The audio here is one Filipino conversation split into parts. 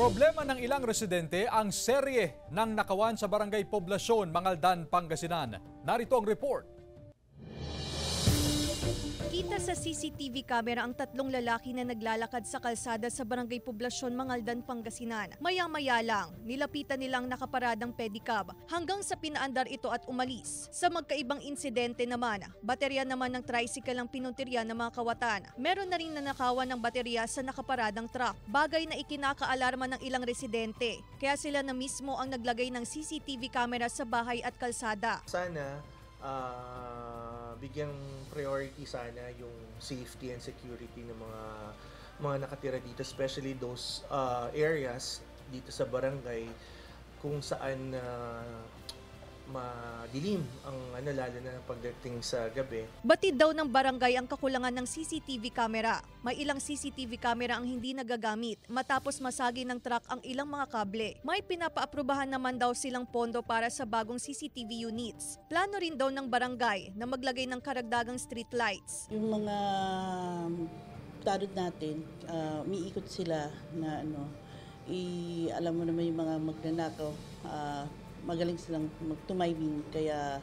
Problema ng ilang residente ang serye ng nakawan sa barangay Poblasyon, Mangaldan, Pangasinan. Narito ang report. Kita sa CCTV camera ang tatlong lalaki na naglalakad sa kalsada sa barangay Poblasyon, Mangaldan, Pangasinan. Maya-maya lang, nilapitan nilang nakaparadang pedicab hanggang sa pinaandar ito at umalis. Sa magkaibang insidente naman, baterya naman ng tricycle ang pinuntirya ng mga kawatan. Meron na rin nanakawan ng baterya sa nakaparadang truck, bagay na ikinakaalarma ng ilang residente. Kaya sila na mismo ang naglagay ng CCTV camera sa bahay at kalsada. Sana bigyang priority sana yung safety and security ng mga nakatira dito, especially those areas dito sa barangay kung saan madilim ang lalo na pagdating sa gabi. Batid daw ng barangay ang kakulangan ng CCTV camera. May ilang CCTV camera ang hindi nagagamit matapos masagi ng truck ang ilang mga kable. May pinapaaprubahan naman daw silang pondo para sa bagong CCTV units. Plano rin daw ng barangay na maglagay ng karagdagang street lights. Yung mga tarot natin, umiikot sila na alam mo naman yung mga magnanakaw, magaling silang magtumaybing kaya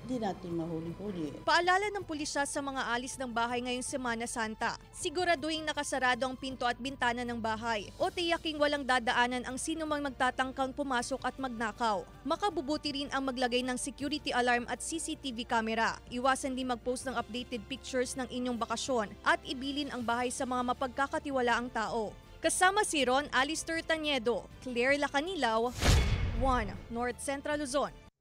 hindi natin mahuli-huli. Paalala ng pulisya sa mga alis ng bahay ngayong Semana Santa. Siguraduhin nakasarado ang pinto at bintana ng bahay o tiyaking walang dadaanan ang sinumang magtatangkang pumasok at magnakaw. Makabubuti rin ang maglagay ng security alarm at CCTV camera. Iwasan din mag-post ng updated pictures ng inyong bakasyon at ibilin ang bahay sa mga mapagkakatiwalaang tao. Kasama si Ron Alistair Taniedo, Claire Lacanilaw, 1 North Central Luzon.